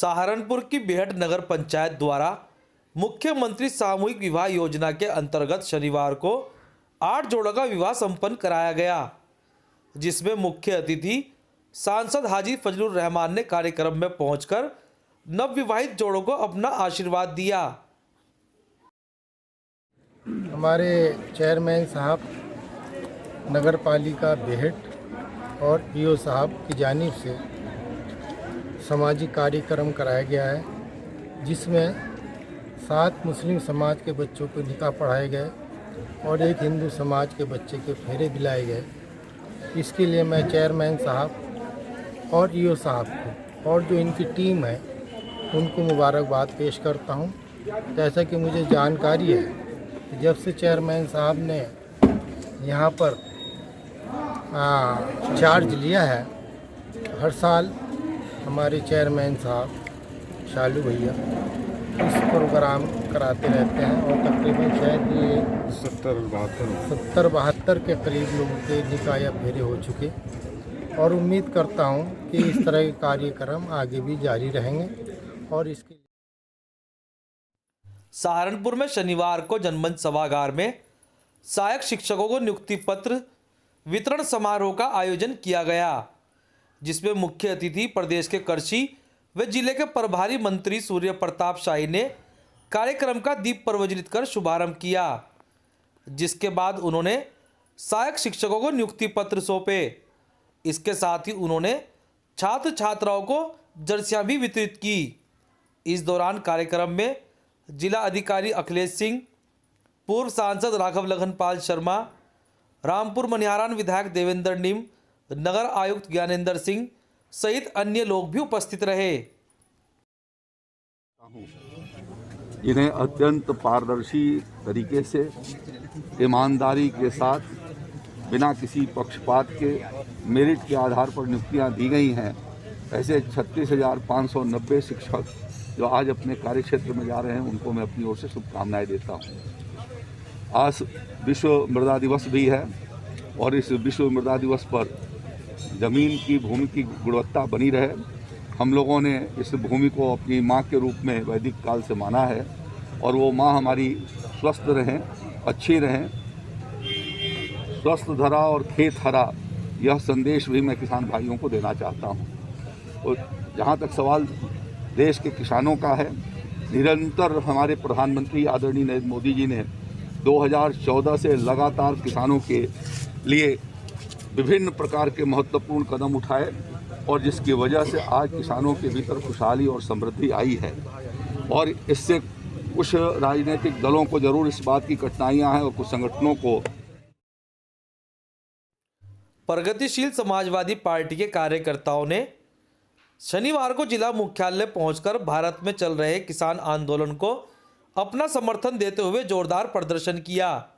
सहारनपुर की बेहट नगर पंचायत द्वारा मुख्यमंत्री सामूहिक विवाह योजना के अंतर्गत शनिवार को 8 जोड़ों का विवाह संपन्न कराया गया, जिसमें मुख्य अतिथि सांसद हाजी फजलुर रहमान ने कार्यक्रम में पहुंचकर नवविवाहित जोड़ों को अपना आशीर्वाद दिया। हमारे चेयरमैन साहब नगर पालिका बेहट और ईओ साहब की जानिब से सामाजिक कार्यक्रम कराया गया है, जिसमें 7 मुस्लिम समाज के बच्चों को निकाह पढ़ाए गए और एक हिंदू समाज के बच्चे के फेरे दिलाए गए। इसके लिए मैं चेयरमैन साहब और ईओ साहब को और जो इनकी टीम है उनको मुबारकबाद पेश करता हूं। जैसा कि मुझे जानकारी है कि जब से चेयरमैन साहब ने यहां पर चार्ज लिया है, हर साल हमारे चेयरमैन साहब शालू भैया इस प्रोग्राम कराते रहते हैं और तकरीबन शायद ये 70-72 के करीब लोगों के निकाह या फेरे हो चुके और उम्मीद करता हूं कि इस तरह के कार्यक्रम आगे भी जारी रहेंगे। और इसके सहारनपुर में शनिवार को जनमंच सभागार में सहायक शिक्षकों को नियुक्ति पत्र वितरण समारोह का आयोजन किया गया, जिसमें मुख्य अतिथि प्रदेश के कृषि व जिले के प्रभारी मंत्री सूर्य प्रताप शाही ने कार्यक्रम का दीप प्रज्वलित कर शुभारंभ किया, जिसके बाद उन्होंने सहायक शिक्षकों को नियुक्ति पत्र सौंपे। इसके साथ ही उन्होंने छात्र छात्राओं को जर्सियां भी वितरित की। इस दौरान कार्यक्रम में जिला अधिकारी अखिलेश सिंह, पूर्व सांसद राघव लखनपाल शर्मा, रामपुर मनिहारान विधायक देवेंद्र नीम, नगर आयुक्त ज्ञानेंद्र सिंह सहित अन्य लोग भी उपस्थित रहे। इन्हें अत्यंत पारदर्शी तरीके से ईमानदारी के साथ बिना किसी पक्षपात के मेरिट के आधार पर नियुक्तियां दी गई हैं। ऐसे 36,590 शिक्षक जो आज अपने कार्यक्षेत्र में जा रहे हैं, उनको मैं अपनी ओर से शुभकामनाएं देता हूं। आज विश्व मृदा दिवस भी है और इस विश्व मृदा दिवस पर ज़मीन की भूमि की गुणवत्ता बनी रहे। हम लोगों ने इस भूमि को अपनी माँ के रूप में वैदिक काल से माना है और वो माँ हमारी स्वस्थ रहें, अच्छी रहें, स्वस्थ धरा और खेत हरा, यह संदेश भी मैं किसान भाइयों को देना चाहता हूँ। और जहाँ तक सवाल देश के किसानों का है, निरंतर हमारे प्रधानमंत्री आदरणीय नरेंद्र मोदी जी ने 2014 से लगातार किसानों के लिए विभिन्न प्रकार के महत्वपूर्ण कदम उठाए और जिसकी वजह से आज किसानों के भीतर खुशहाली और समृद्धि आई है। और इससे कुछ राजनीतिक दलों को जरूर इस बात की कठिनाइयां हैं और कुछ संगठनों को। प्रगतिशील समाजवादी पार्टी के कार्यकर्ताओं ने शनिवार को जिला मुख्यालय पहुंचकर भारत में चल रहे किसान आंदोलन को अपना समर्थन देते हुए जोरदार प्रदर्शन किया,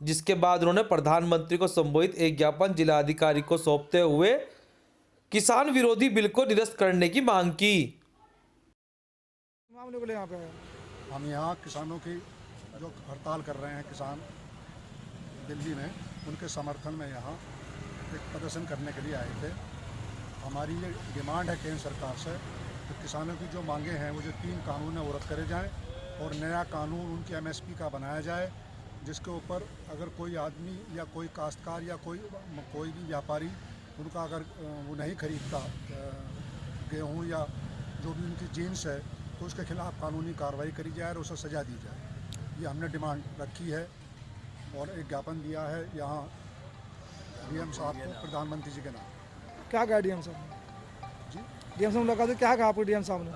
जिसके बाद उन्होंने प्रधानमंत्री को संबोधित एक ज्ञापन जिलाधिकारी को सौंपते हुए किसान विरोधी बिल को निरस्त करने की मांग की। हम यहाँ किसानों की जो हड़ताल कर रहे हैं किसान दिल्ली में, उनके समर्थन में यहाँ एक प्रदर्शन करने के लिए आए थे। हमारी ये डिमांड है केंद्र सरकार से कि किसानों की जो मांगे हैं वो जो 3 कानून हैं वो रद्द करे जाएं और नया कानून उनकी MSP का बनाया जाए, जिसके ऊपर अगर कोई आदमी या कोई काश्तकार या कोई भी व्यापारी उनका अगर वो नहीं खरीदता गेहूँ या जो भी उनकी जीन्स है, तो उसके खिलाफ कानूनी कार्रवाई करी जाए और उसे सज़ा दी जाए। ये हमने डिमांड रखी है और एक ज्ञापन दिया है यहाँ DM साहब को, प्रधानमंत्री जी के नाम। क्या कहा DM साहब जी? DM साहब लगा तो क्या कहा आपको DM साहब ने?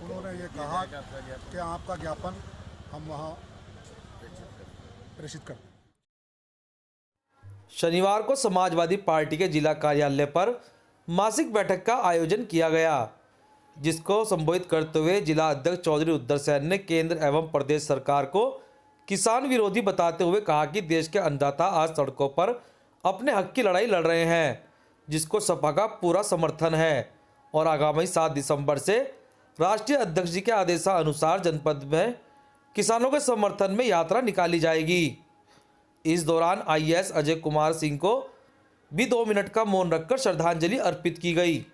उन्होंने ये कहा कि आपका ज्ञापन हम वहाँ प्रेषित कर। शनिवार को समाजवादी पार्टी के जिला कार्यालय पर मासिक बैठक का आयोजन किया गया, जिसको संबोधित करते हुए जिला अध्यक्ष चौधरी उद्धर सैन ने केंद्र एवं प्रदेश सरकार को किसान विरोधी बताते हुए कहा कि देश के अन्नदाता आज सड़कों पर अपने हक की लड़ाई लड़ रहे हैं, जिसको सपा का पूरा समर्थन है और आगामी 7 दिसंबर से राष्ट्रीय अध्यक्ष जी के आदेशानुसार जनपद में किसानों के समर्थन में यात्रा निकाली जाएगी। इस दौरान IAS अजय कुमार सिंह को भी 2 मिनट का मौन रखकर श्रद्धांजलि अर्पित की गई।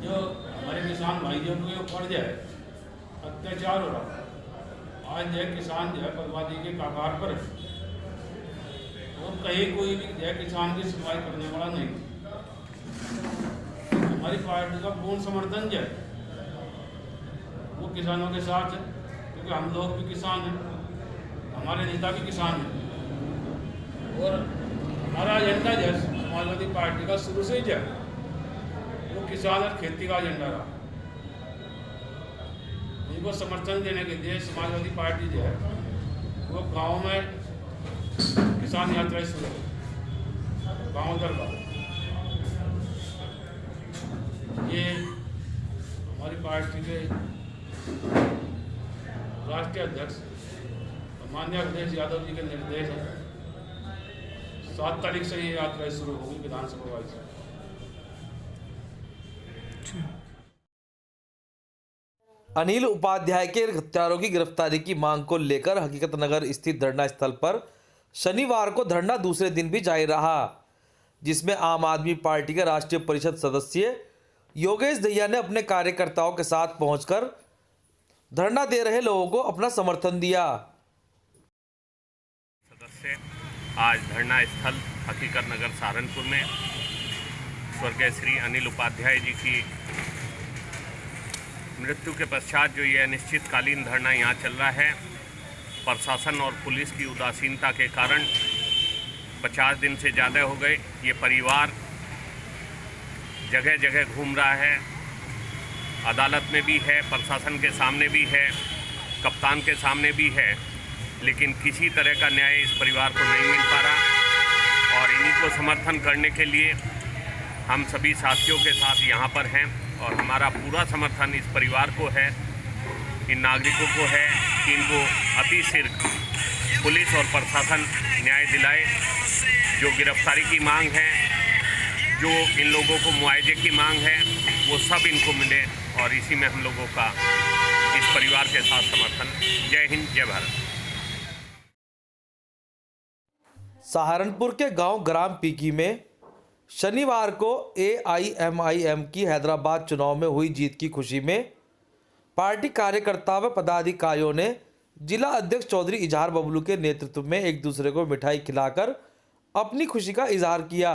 जो हमारे किसान भाइयों के ऊपर जो है अत्याचार हो रहा, आज जो है किसान जो है बर्बादी के कगार पर है और कहीं कोई भी जो है किसान की सुनवाई करने वाला नहीं। हमारी पार्टी का पूर्ण समर्थन जो है वो किसानों के साथ है, क्योंकि हम लोग भी किसान हैं, हमारे नेता भी किसान हैं और हमारा एजेंडा जो है समाजवादी पार्टी का शुरू से ही जो है वो किसान और खेती का एजेंडा रहा। इनको समर्थन देने के लिए समाजवादी पार्टी जो है वो गाँव में किसान यात्रा शुरू गाँव दर गाँव। ये हमारी पार्टी के राष्ट्रीय अध्यक्ष माननीय अखिलेश यादव जी के निर्देश है। 7 तारीख से ये यात्रा शुरू होगी विधानसभा वाइज। अनिल उपाध्याय के हत्यारों की गिरफ्तारी की मांग को लेकर हकीकत नगर स्थित धरना स्थल पर शनिवार को धरना दूसरे दिन भी जारी रहा, जिसमें आम आदमी पार्टी के राष्ट्रीय परिषद सदस्य योगेश दहिया ने अपने कार्यकर्ताओं के साथ पहुंचकर धरना दे रहे लोगों को अपना समर्थन दिया। सदस्य आज धरना स्थल हकीकत नगर सहारनपुर में स्वर्गीय श्री अनिल उपाध्याय जी की मृत्यु के पश्चात जो ये अनिश्चितकालीन धरना यहाँ चल रहा है, प्रशासन और पुलिस की उदासीनता के कारण 50 दिन से ज़्यादा हो गए ये परिवार जगह जगह घूम रहा है, अदालत में भी है, प्रशासन के सामने भी है, कप्तान के सामने भी है, लेकिन किसी तरह का न्याय इस परिवार को नहीं मिल पा रहा। और इन्हीं को समर्थन करने के लिए हम सभी साथियों के साथ यहाँ पर हैं और हमारा पूरा समर्थन इस परिवार को है, इन नागरिकों को है कि इनको अतिशीघ्र पुलिस और प्रशासन न्याय दिलाए। जो गिरफ्तारी की मांग है, जो इन लोगों को मुआवजे की मांग है, वो सब इनको मिले और इसी में हम लोगों का इस परिवार के साथ समर्थन। जय हिंद, जय भारत। सहारनपुर के गांव ग्राम पीकी में शनिवार को AIMIM की हैदराबाद चुनाव में हुई जीत की खुशी में पार्टी कार्यकर्ता व पदाधिकारियों ने जिला अध्यक्ष चौधरी इजहार बबलू के नेतृत्व में एक दूसरे को मिठाई खिलाकर अपनी खुशी का इजहार किया।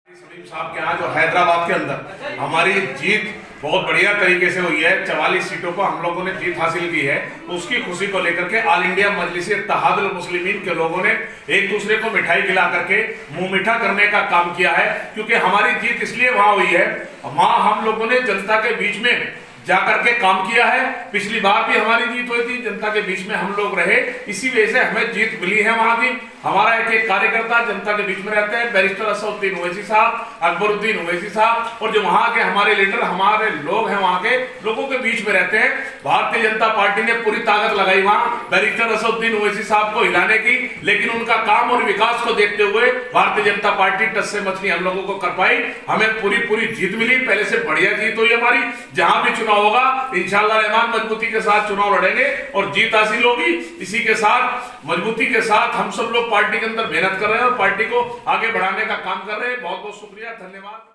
सलीम साहब के यहाँ जो हैदराबाद के अंदर हमारी जीत बहुत बढ़िया तरीके से हुई है, 44 सीटों पर हम लोगों ने जीत हासिल की है। उसकी खुशी को लेकर के ऑल इंडिया मजलिस इत्तेहादुल मुस्लिमीन के लोगों ने एक दूसरे को मिठाई खिला करके मुंह मीठा करने का काम किया है, क्योंकि हमारी जीत इसलिए वहां हुई है, वहां हम लोगों ने जनता के बीच में जाकर के काम किया है। पिछली बार भी हमारी जीत हुई थी, जनता के बीच में हम लोग रहे, इसी वजह से हमें जीत मिली है वहां की। हमारा एक कार्यकर्ता जनता के बीच में रहते हैं, बैरिस्टर असदुद्दीन ओवैसी साहब, अकबरुद्दीन ओवैसी साहब, और जो वहां के हमारे लीडर, हमारे लोग हैं, वहां के लोगों के बीच में रहते हैं। भारतीय जनता पार्टी ने पूरी ताकत लगाई वहां बैरिस्टर असदुद्दीन ओवैसी साहब को हिलाने की, लेकिन उनका काम और विकास को देखते हुए भारतीय जनता पार्टी टस से मछली हम लोगों को कर पाई। हमें पूरी जीत मिली, पहले से बढ़िया जीत हुई हमारी। जहां भी चुनाव होगा इंशाअल्लाह रहमान मजबूती के साथ चुनाव लड़ेंगे और जीत हासिल होगी। इसी के साथ मजबूती के साथ हम सब लोग पार्टी के अंदर मेहनत कर रहे हैं और पार्टी को आगे बढ़ाने का काम कर रहे हैं। बहुत बहुत शुक्रिया, धन्यवाद।